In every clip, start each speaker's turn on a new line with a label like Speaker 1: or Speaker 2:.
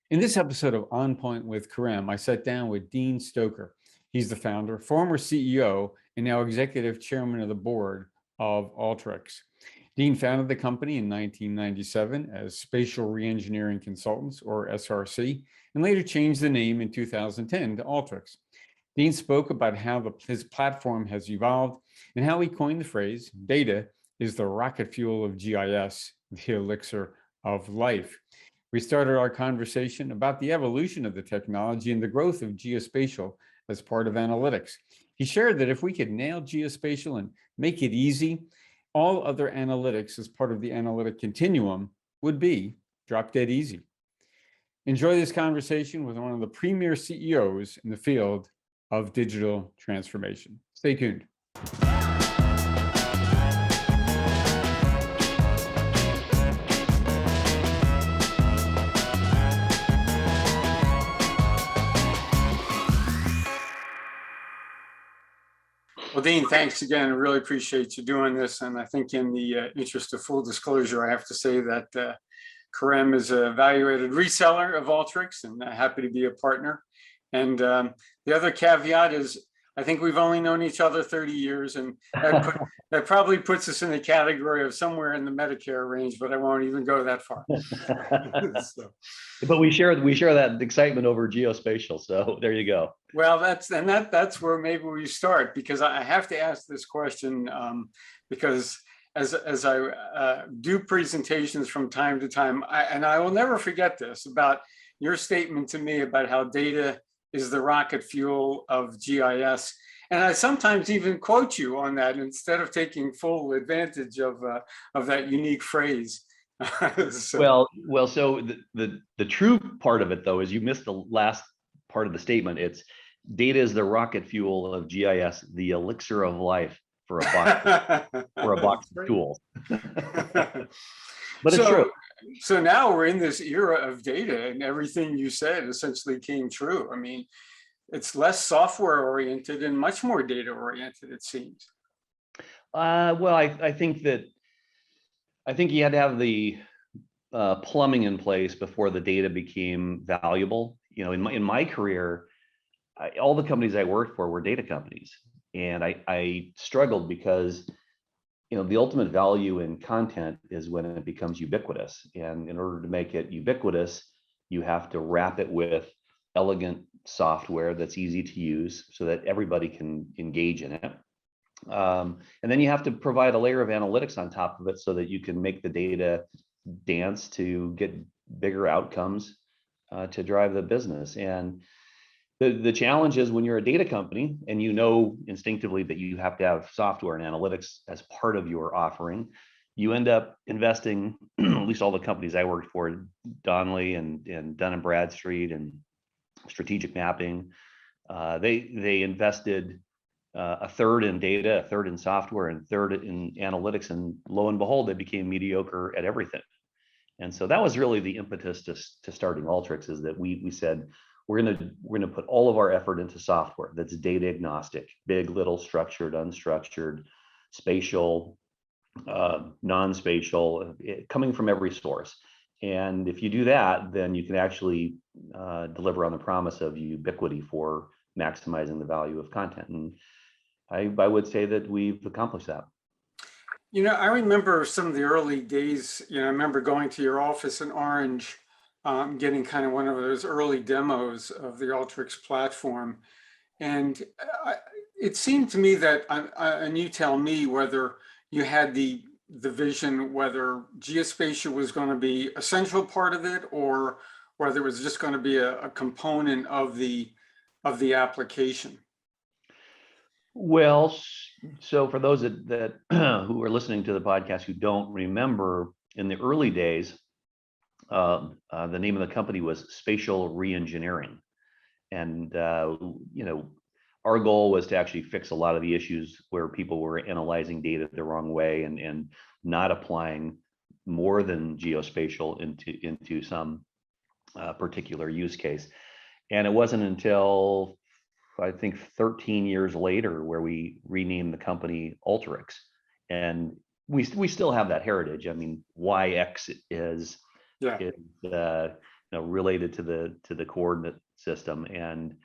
Speaker 1: In this episode of On Point with Karem, I sat down with Dean Stoker. He's the founder, former CEO, and now executive chairman of the board of Alteryx. Dean founded the company in 1997 as Spatial Reengineering Consultants, or SRC, and later changed the name in 2010 to Alteryx. Dean spoke about how his platform has evolved and how he coined the phrase, data is the rocket fuel of GIS, the elixir of life. We started our conversation about the evolution of the technology and the growth of geospatial as part of analytics. He shared that if we could nail geospatial and make it easy, all other analytics as part of the analytic continuum would be drop dead easy. Enjoy this conversation with one of the premier CEOs in the field of digital transformation. Stay tuned. Well, Dean, thanks again. I really appreciate you doing this. And I think in the interest of full disclosure, I have to say that Karem is a evaluated reseller of Alteryx and happy to be a partner. And the other caveat is, I think we've only known each other 30 years, and that probably puts us in the category of somewhere in the Medicare range, but I won't even go that far.
Speaker 2: So. But we share that excitement over geospatial. So there you go.
Speaker 1: Well, that's where maybe we start, because I have to ask this question because as I do presentations from time to time, and I will never forget this about your statement to me about how data is the rocket fuel of GIS. And I sometimes even quote you on that instead of taking full advantage of that unique phrase.
Speaker 2: So the true part of it, though, is you missed the last part of the statement. It's data is the rocket fuel of GIS, the elixir of life for a box of tools. But it's true.
Speaker 1: So now we're in this era of data, and everything you said essentially came true. I mean, it's less software oriented and much more data oriented, it seems.
Speaker 2: Well, I think you had to have the plumbing in place before the data became valuable. You know, in my career, all the companies I worked for were data companies, and I struggled because, you know, the ultimate value in content is when it becomes ubiquitous. And in order to make it ubiquitous, you have to wrap it with elegant software that's easy to use so that everybody can engage in it. And then you have to provide a layer of analytics on top of it so that you can make the data dance to get bigger outcomes to drive the business. And the challenge is when you're a data company and you know instinctively that you have to have software and analytics as part of your offering, you end up investing, at least all the companies I worked for, Donnelly and Dun & Bradstreet and Strategic Mapping, they invested a third in data, a third in software, and a third in analytics, and lo and behold, they became mediocre at everything. And so that was really the impetus to starting Alteryx, is that we said, we're gonna put all of our effort into software that's data agnostic, big, little, structured, unstructured, spatial, non-spatial, coming from every source. And if you do that, then you can actually deliver on the promise of ubiquity for maximizing the value of content. And I would say that we've accomplished that.
Speaker 1: You know, I remember some of the early days. You know, I remember going to your office in Orange, getting kind of one of those early demos of the Alteryx platform. And it seemed to me that, and you tell me whether you had the vision, whether geospatial was going to be a central part of it, or whether it was just going to be a component of the application.
Speaker 2: Well, so for those that who are listening to the podcast who don't remember, in the early days, the name of the company was Spatial Reengineering, and you know, our goal was to actually fix a lot of the issues where people were analyzing data the wrong way and not applying more than geospatial into some particular use case. And it wasn't until I think 13 years later where we renamed the company Alteryx, and we still have that heritage. I mean, YX is related to the coordinate system. And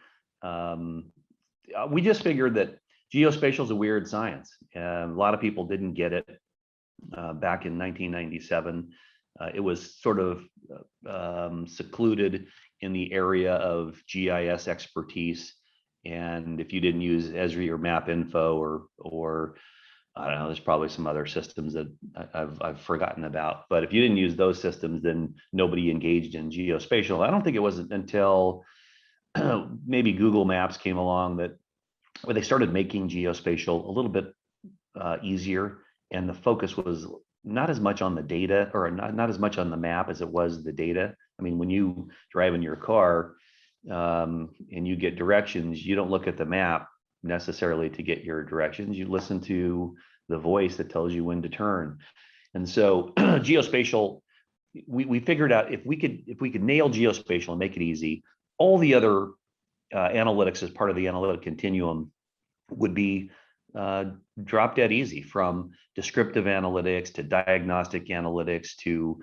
Speaker 2: we just figured that geospatial is a weird science. A lot of people didn't get it back in 1997. It was sort of secluded in the area of GIS expertise. And if you didn't use Esri or MapInfo or I don't know, there's probably some other systems that I've forgotten about. But if you didn't use those systems, then nobody engaged in geospatial. I don't think it was until maybe Google Maps came along where they started making geospatial a little bit easier, and the focus was not as much on the data, or not as much on the map as it was the data. I mean, when you drive in your car and you get directions, you don't look at the map necessarily to get your directions. You listen to the voice that tells you when to turn. And so geospatial, we figured out if we could nail geospatial and make it easy, all the other analytics as part of the analytic continuum would be drop dead easy, from descriptive analytics to diagnostic analytics to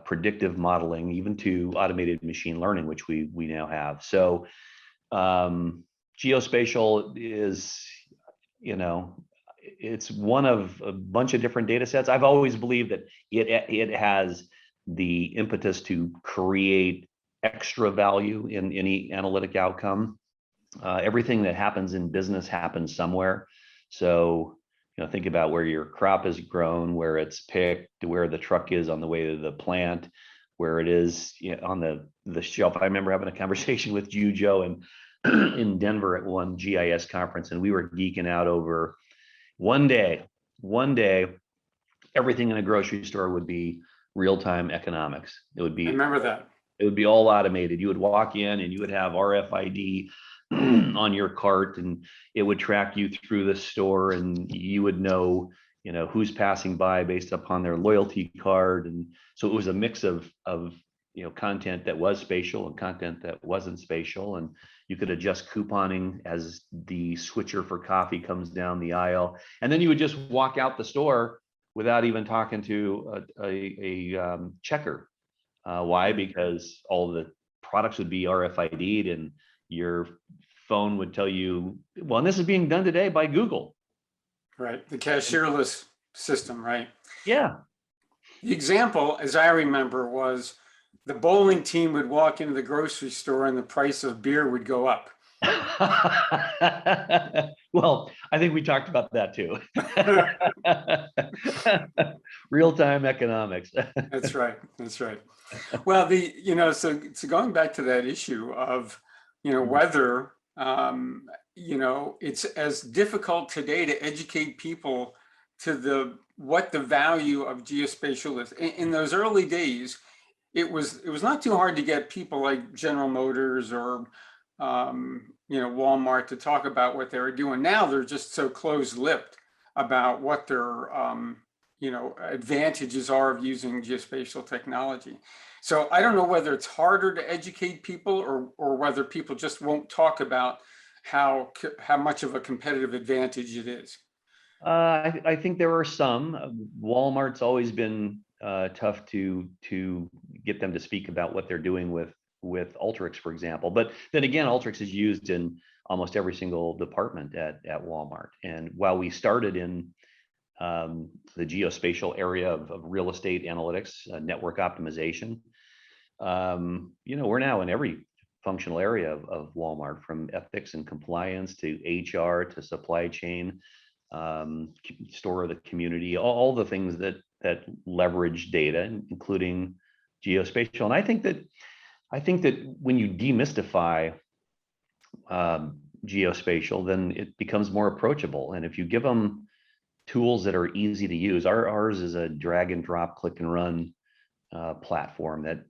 Speaker 2: predictive modeling, even to automated machine learning, which we now have. So geospatial is, it's one of a bunch of different data sets. I've always believed that it has the impetus to create extra value in any analytic outcome. Everything that happens in business happens somewhere. So, think about where your crop is grown, where it's picked, where the truck is on the way to the plant, where it is on the shelf. I remember having a conversation with Joe and in Denver at one GIS conference, and we were geeking out over one day, everything in a grocery store would be real-time economics. It would be,
Speaker 1: I remember that.
Speaker 2: It would be all automated. You would walk in and you would have RFID on your cart, and it would track you through the store, and you would know, who's passing by based upon their loyalty card. And so it was a mix of content that was spatial and content that wasn't spatial, and you could adjust couponing as the switcher for coffee comes down the aisle, and then you would just walk out the store without even talking to a checker. Why? Because all the products would be RFID'd, and your phone would tell you, well, and this is being done today by Google.
Speaker 1: Right, the cashierless system, right?
Speaker 2: Yeah.
Speaker 1: The example, as I remember, was the bowling team would walk into the grocery store and the price of beer would go up.
Speaker 2: Well, I think we talked about that too. Real-time economics.
Speaker 1: That's right. Well, so going back to that issue of, whether, it's as difficult today to educate people to what the value of geospatial is. In those early days, it was not too hard to get people like General Motors or Walmart to talk about what they were doing. Now they're just so close-lipped about what their advantages are of using geospatial technology. So I don't know whether it's harder to educate people or whether people just won't talk about how much of a competitive advantage it is.
Speaker 2: I think there are some. Walmart's always been tough to get them to speak about what they're doing with Alteryx, for example. But then again, Alteryx is used in almost every single department at Walmart. And while we started in the geospatial area of real estate analytics, network optimization, we're now in every functional area of Walmart, from ethics and compliance to HR to supply chain, store of the community, all the things that leverage data, including geospatial. And I think that when you demystify geospatial, then it becomes more approachable. And if you give them tools that are easy to use, ours is a drag and drop, click and run platform that,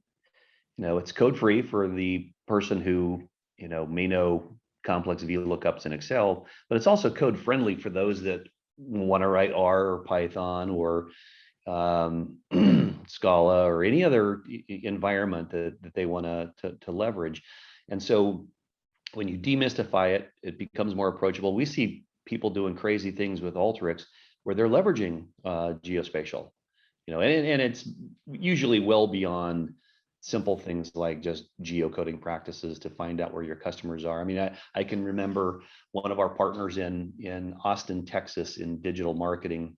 Speaker 2: it's code free for the person who, may know complex VLOOKUPs in Excel, but it's also code friendly for those that want to write R or Python or Scala or any other environment that they want to leverage. And so when you demystify it, it becomes more approachable. We see people doing crazy things with Alteryx where they're leveraging geospatial, and it's usually well beyond simple things like just geocoding practices to find out where your customers are. I mean, I can remember one of our partners in Austin, Texas, in digital marketing,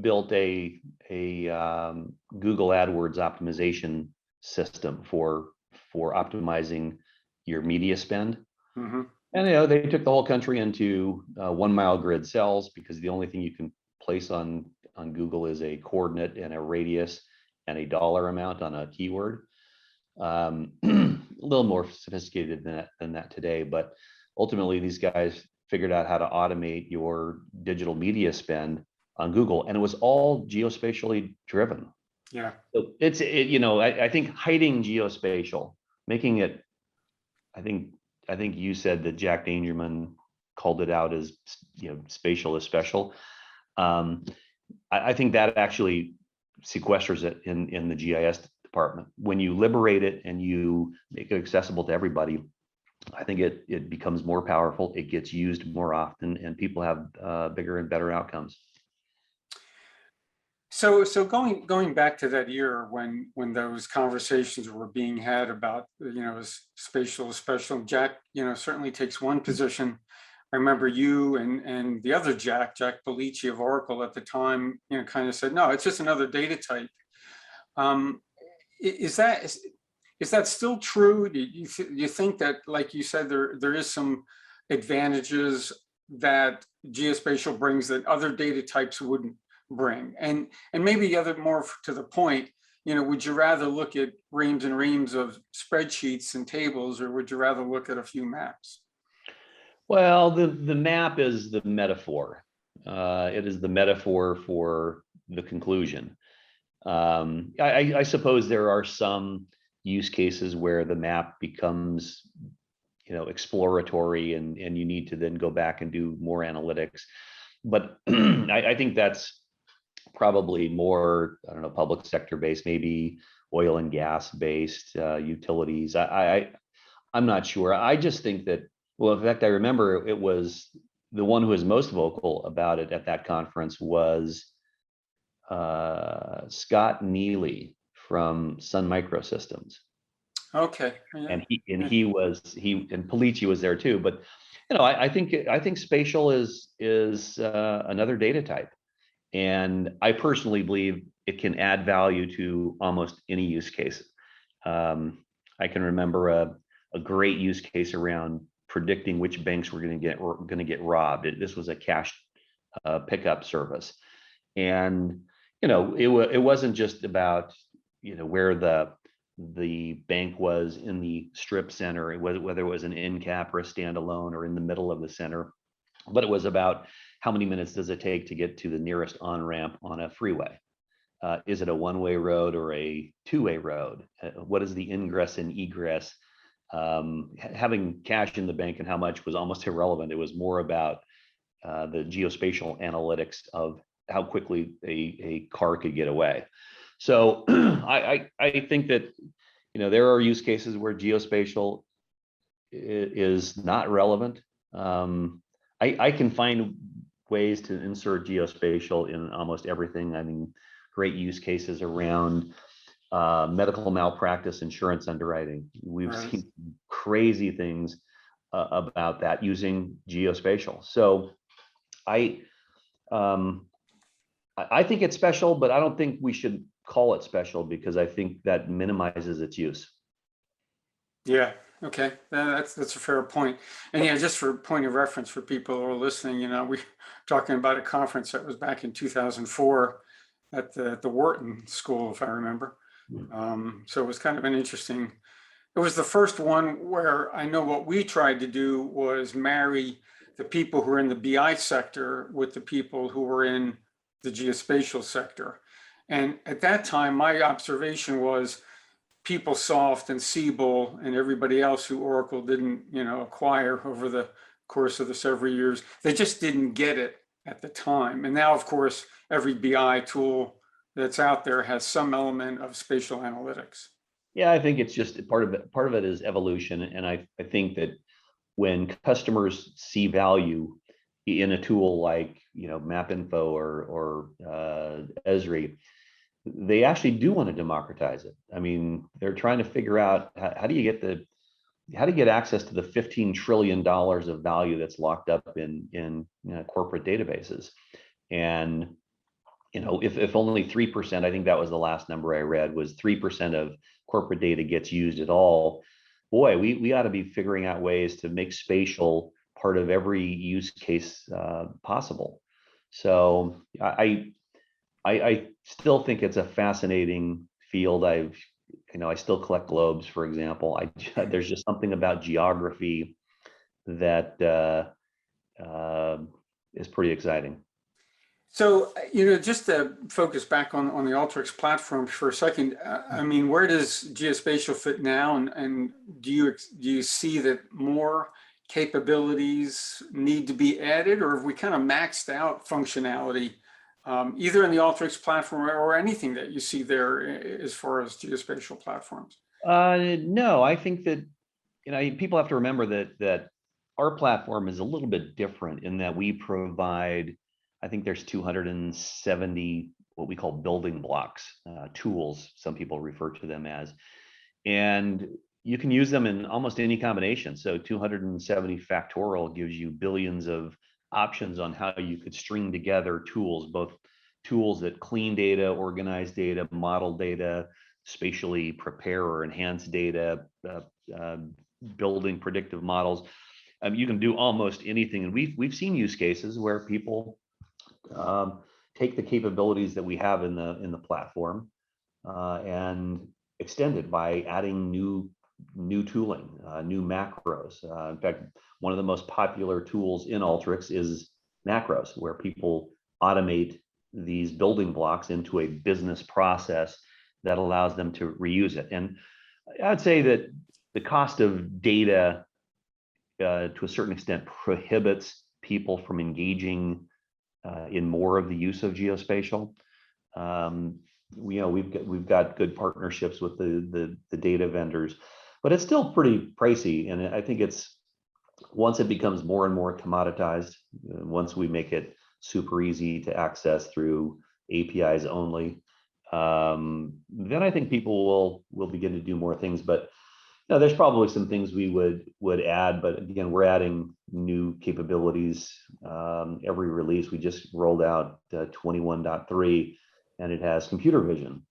Speaker 2: built a Google AdWords optimization system for optimizing your media spend.
Speaker 1: Mm-hmm.
Speaker 2: And they took the whole country into 1 mile grid cells, because the only thing you can place on Google is a coordinate and a radius and a dollar amount on a keyword. A little more sophisticated than that today, but ultimately these guys figured out how to automate your digital media spend on Google, and it was all geospatially driven.
Speaker 1: Yeah.
Speaker 2: So I think hiding geospatial, making it, I think you said that Jack Dangerman called it out as, spatial is special. I think that actually sequesters it in the GIS department. When you liberate it and you make it accessible to everybody, I think it becomes more powerful. It gets used more often, and people have bigger and better outcomes.
Speaker 1: So going back to that year when those conversations were being had about, spatial special, Jack, certainly takes one position. I remember you and the other Jack Bellici of Oracle at the time, kind of said, no, it's just another data type. Is that still true? Do you think that, like you said, there is some advantages that geospatial brings that other data types wouldn't bring? And maybe the other, more to the point, would you rather look at reams and reams of spreadsheets and tables, or would you rather look at a few maps?
Speaker 2: Well, the map is the metaphor. It is the metaphor for the conclusion. I suppose there are some use cases where the map becomes, exploratory, and you need to then go back and do more analytics. But I think that's probably more, I don't know, public sector based, maybe oil and gas based, utilities. I'm not sure. I just think that, well, in fact, I remember it was the one who was most vocal about it at that conference was Scott Neely from Sun Microsystems.
Speaker 1: Okay.
Speaker 2: And Politi was there too. But I think spatial is another data type, and I personally believe it can add value to almost any use case. I can remember a great use case around predicting which banks were going to get robbed. This was a cash pickup service, and it wasn't just about where the bank was in the strip center, whether it was an end cap or a standalone or in the middle of the center, but it was about how many minutes does it take to get to the nearest on-ramp on a freeway. Is it a one-way road or a two-way road? What is the ingress and egress? Having cash in the bank and how much was almost irrelevant. It was more about the geospatial analytics of how quickly a car could get away. So I think that there are use cases where geospatial is not relevant. I can find ways to insert geospatial in almost everything. I mean, great use cases around medical malpractice insurance underwriting. We've seen crazy things about that using geospatial. So I think it's special, but I don't think we should call it special, because I think that minimizes its use.
Speaker 1: Yeah. Okay. That's a fair point. And yeah, just for point of reference for people who are listening, we're talking about a conference that was back in 2004 at the Wharton School, if I remember. So it was kind of an interesting. It was the first one where I know what we tried to do was marry the people who are in the BI sector with the people who were in the geospatial sector. And at that time, my observation was PeopleSoft and Siebel and everybody else who Oracle didn't, acquire over the course of the several years, they just didn't get it at the time. And now, of course, every BI tool that's out there has some element of spatial analytics.
Speaker 2: Yeah, I think it's just part of it. Part of it is evolution, and I think that when customers see value in a tool like MapInfo or Esri, they actually do want to democratize it. I mean, they're trying to figure out how do you get access to the $15 trillion of value that's locked up in corporate databases. And if only 3%, I think that was the last number I read, was 3% of corporate data gets used at all. Boy, we ought to be figuring out ways to make spatial part of every use case possible. So I still think it's a fascinating field. I still collect globes, for example. There's just something about geography that is pretty exciting.
Speaker 1: So, just to focus back on the Alteryx platform for a second, I mean, where does geospatial fit now? And do you see that more capabilities need to be added, or have we kind of maxed out functionality, either in the Alteryx platform or anything that you see there as far as geospatial platforms?
Speaker 2: No, I think that people have to remember that our platform is a little bit different in that we provide, I think there's 270 what we call building blocks, tools, some people refer to them as, and you can use them in almost any combination. So 270 factorial gives you billions of options on how you could string together tools, both tools that clean data, organize data, model data, spatially prepare or enhance data, building predictive models. You can do almost anything, and we've seen use cases where people take the capabilities that we have in the platform and extend it by adding new tooling, new macros. In fact, one of the most popular tools in Alteryx is macros, where people automate these building blocks into a business process that allows them to reuse it. And I'd say that the cost of data to a certain extent prohibits people from engaging in more of the use of geospatial. We've got good partnerships with the data vendors, but it's still pretty pricey. And I think once it becomes more and more commoditized, once we make it super easy to access through APIs only, then I think people will begin to do more things. But there's probably some things we would add, but again, we're adding new capabilities every release. We just rolled out 21.3, and it has computer vision.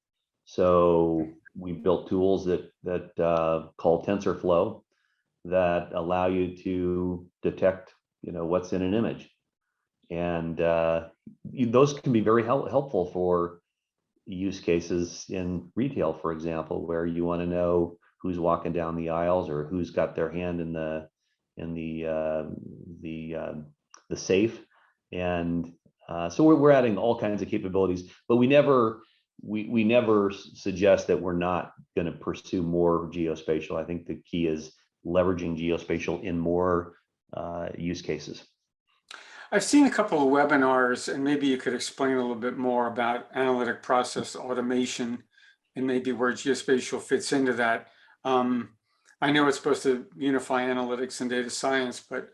Speaker 2: So we built tools that called TensorFlow that allow you to detect what's in an image, and those can be very helpful for use cases in retail, for example, where you want to know who's walking down the aisles or who's got their hand in the safe. And so we're adding all kinds of capabilities, but we never suggest that we're not going to pursue more geospatial. I think the key is leveraging geospatial in more use cases.
Speaker 1: I've seen a couple of webinars, and maybe you could explain a little bit more about analytic process automation and maybe where geospatial fits into that. I know it's supposed to unify analytics and data science, but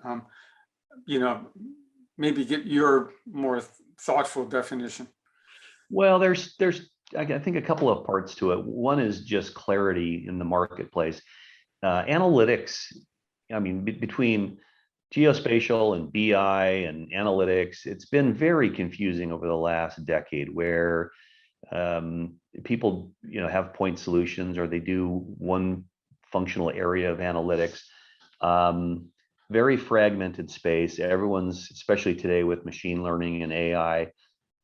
Speaker 1: maybe get your more thoughtful definition.
Speaker 2: Well, there's I think a couple of parts to it. One is just clarity in the marketplace. Analytics, I mean, between geospatial and BI and analytics, it's been very confusing over the last decade, where people have point solutions, or they do one functional area of analytics. Very fragmented space. Everyone's, especially today with machine learning and AI,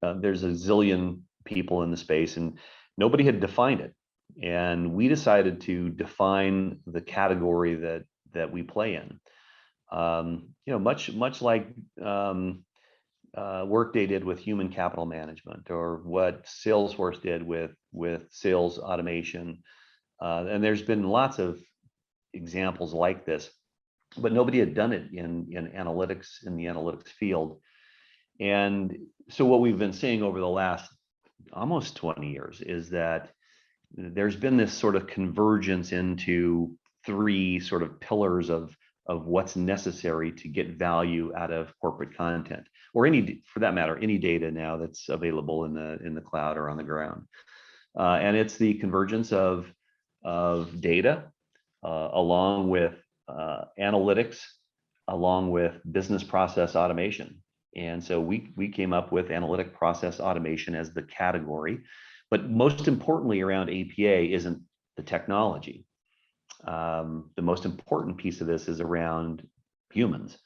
Speaker 2: there's a zillion people in the space, and nobody had defined it. And we decided to define the category that we play in. Much like Workday did with human capital management, or what Salesforce did with sales automation. And there's been lots of examples like this, but nobody had done it in analytics, in the analytics field. And so what we've been seeing over the last almost 20 years is that there's been this sort of convergence into three sort of pillars of what's necessary to get value out of corporate content, or for that matter, any data now that's available in the cloud or on the ground. And it's the convergence of data along with analytics, along with business process automation. And so we came up with analytic process automation as the category. But most importantly around APA isn't the technology. The most important piece of this is around humans.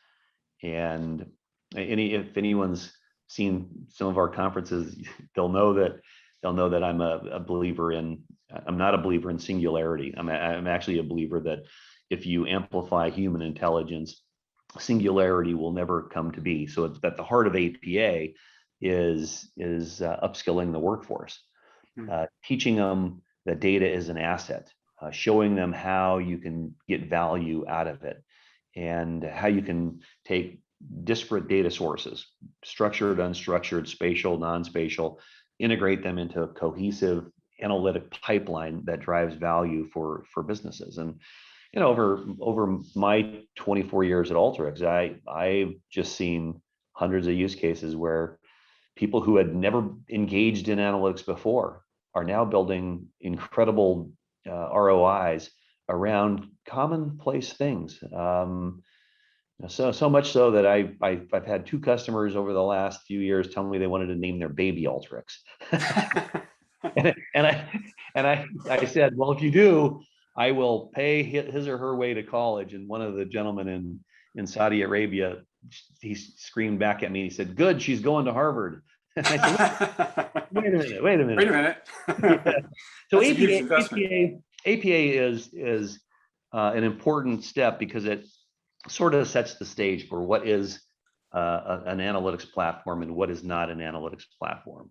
Speaker 2: And if anyone's seen some of our conferences, they'll know that I'm a believer in. I'm not a believer in singularity. I'm actually a believer that if you amplify human intelligence, singularity will never come to be. So it's at the heart of APA is upskilling the workforce, teaching them that data is an asset, showing them how you can get value out of it, and how you can take disparate data sources, structured, unstructured, spatial, non-spatial, integrate them into a cohesive analytic pipeline that drives value for businesses. And over my 24 years at Alteryx, I've just seen hundreds of use cases where people who had never engaged in analytics before are now building incredible ROIs around commonplace things. So much so that I've had 2 customers over the last few years tell me they wanted to name their baby Alteryx. and I said, well, if you do, I will pay his or her way to college. And one of the gentlemen in Saudi Arabia, he screamed back at me. He said, "Good, she's going to Harvard." And I said, wait a minute. Yeah. So APA is an important step because it sort of sets the stage for what is an analytics platform and what is not an analytics platform.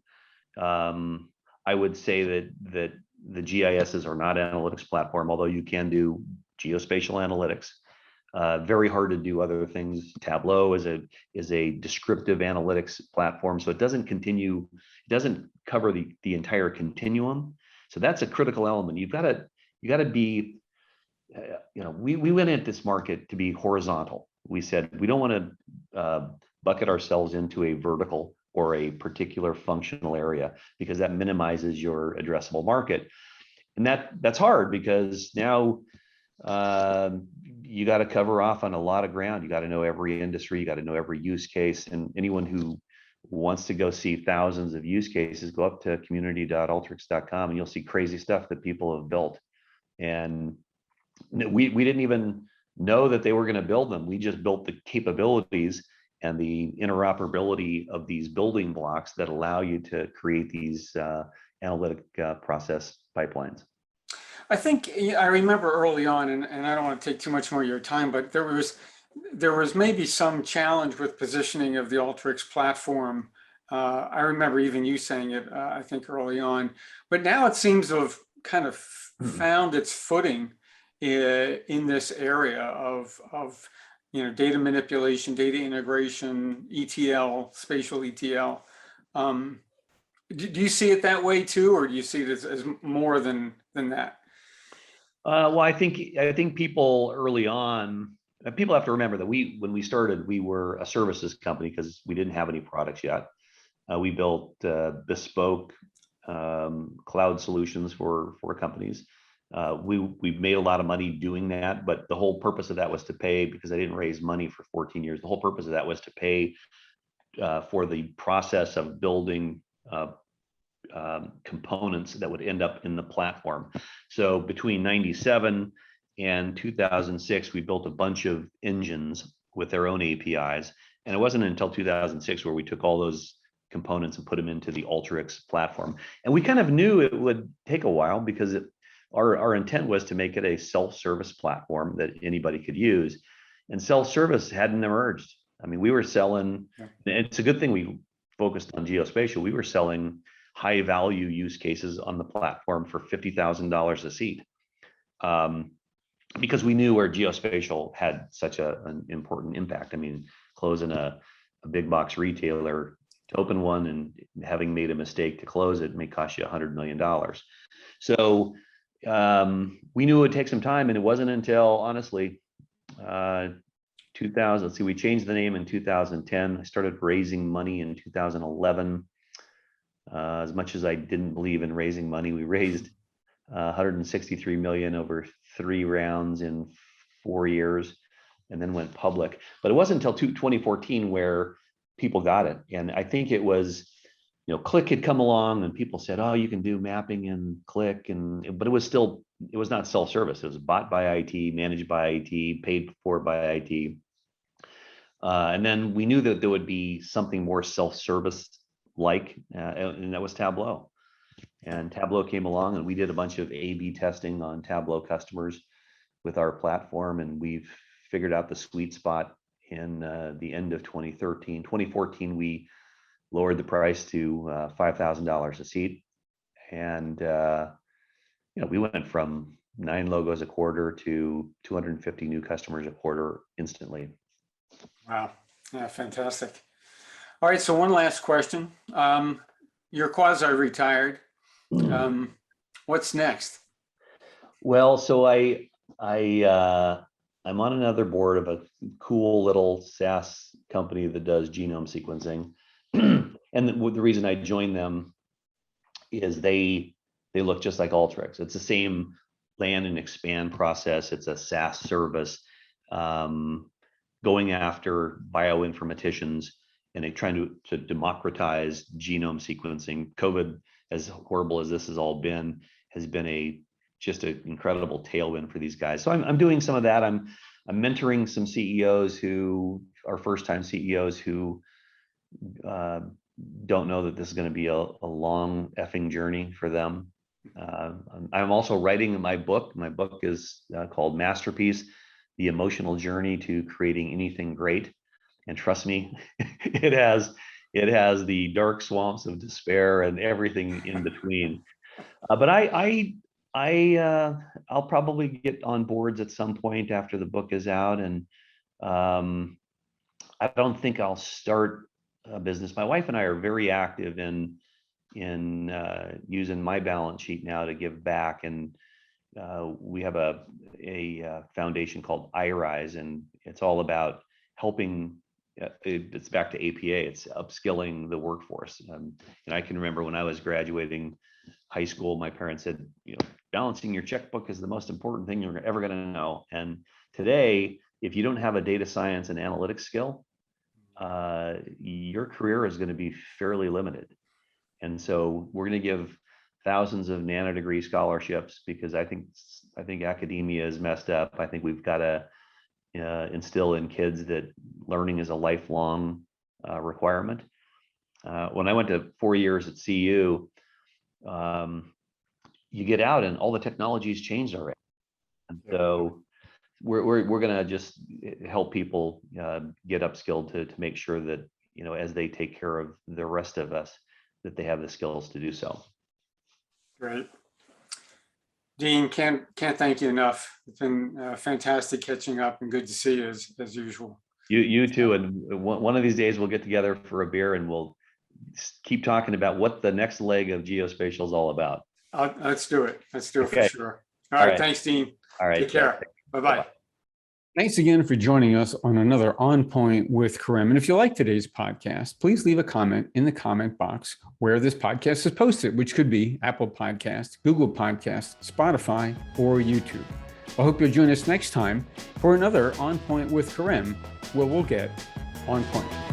Speaker 2: I would say that the GISs are not analytics platform, although you can do geospatial analytics. Very hard to do other things. Tableau is a descriptive analytics platform, so it doesn't cover the entire continuum. So that's a critical element. You got to be, we went at this market to be horizontal. We said we don't want to bucket ourselves into a vertical or a particular functional area, because that minimizes your addressable market. And that's hard because now you got to cover off on a lot of ground. You got to know every industry, you got to know every use case. And anyone who wants to go see thousands of use cases, go up to community.alteryx.com and you'll see crazy stuff that people have built. And we didn't even know that they were going to build them. We just built the capabilities and the interoperability of these building blocks that allow you to create these analytic process pipelines.
Speaker 1: I think I remember early on, and I don't want to take too much more of your time, but there was maybe some challenge with positioning of the Alteryx platform. I remember even you saying it, I think early on, but now it seems to have kind of found its footing in this area of data manipulation, data integration, ETL, spatial ETL. Do you see it that way too, or do you see it as more than that?
Speaker 2: Well, I think people early on, people have to remember that when we started, we were a services company because we didn't have any products yet. We built bespoke cloud solutions for companies. We made a lot of money doing that, but the whole purpose of that was to pay, because I didn't raise money for 14 years. The whole purpose of that was to pay for the process of building components that would end up in the platform. So between 97 and 2006, we built a bunch of engines with their own APIs. And it wasn't until 2006 where we took all those components and put them into the Alteryx platform. And we kind of knew it would take a while because our intent was to make it a self-service platform that anybody could use. And self-service hadn't emerged. I mean, we were selling, and it's a good thing we focused on geospatial. We were selling high value use cases on the platform for $50,000 a seat, because we knew where geospatial had such an important impact. I mean, closing a big box retailer, to open one and having made a mistake to close it may cost you $100 million. So we knew it would take some time, and it wasn't until honestly 2000. Let's see, we changed the name in 2010. I started raising money in 2011. As much as I didn't believe in raising money, we raised 163 million over 3 rounds in 4 years, and then went public. But it wasn't until 2014 where people got it. And I think it was, Qlik had come along and people said, oh, you can do mapping in Qlik. But it was not self-service. It was bought by IT, managed by IT, paid for by IT. And then we knew that there would be something more self-service and that was Tableau. And Tableau came along, and we did a bunch of A/B testing on Tableau customers with our platform, and we've figured out the sweet spot in the end of 2013. 2014, we lowered the price to $5,000 a seat, and we went from 9 logos a quarter to 250 new customers a quarter instantly.
Speaker 1: Wow, yeah, fantastic. All right, so one last question. You're quasi-retired. What's next?
Speaker 2: Well, so I'm on another board of a cool little SaaS company that does genome sequencing. And the reason I joined them is they look just like Alteryx. It's the same land and expand process. It's a SaaS service going after bioinformaticians, and they're trying to democratize genome sequencing. COVID, as horrible as this has all been, has been just an incredible tailwind for these guys. So I'm doing some of that. I'm mentoring some CEOs who are first-time CEOs who don't know that this is going to be a long effing journey for them. I'm also writing my book. My book is called Masterpiece: The Emotional Journey to Creating Anything Great. And trust me, it has the dark swamps of despair and everything in between. But I'll probably get on boards at some point after the book is out, and I don't think I'll start a business. My wife and I are very active in using my balance sheet now to give back, and we have a foundation called iRise, and it's all about helping. It's back to APA. It's upskilling the workforce. And I can remember when I was graduating high school, my parents said, balancing your checkbook is the most important thing you're ever going to know. And today, if you don't have a data science and analytics skill, your career is going to be fairly limited. And so we're going to give thousands of nanodegree scholarships, because I think academia is messed up. I think we've got to instill in kids that learning is a lifelong requirement. When I went to 4 years at CU, you get out and all the technology's changed already. And so we're going to just help people get upskilled to make sure that, as they take care of the rest of us, that they have the skills to do so.
Speaker 1: Great. Dean, can't thank you enough. It's been fantastic catching up, and good to see you as usual.
Speaker 2: You too. And one of these days we'll get together for a beer and we'll keep talking about what the next leg of geospatial is all about.
Speaker 1: Let's do it. Let's do it
Speaker 2: Okay.
Speaker 1: for sure. All right. Thanks, Dean.
Speaker 2: All right.
Speaker 1: Take care. Bye-bye.
Speaker 2: Bye-bye.
Speaker 1: Thanks again for joining us on another On Point with Karim. And if you like today's podcast, please leave a comment in the comment box where this podcast is posted, which could be Apple Podcasts, Google Podcasts, Spotify, or YouTube. I hope you'll join us next time for another On Point with Karim, where we'll get on point.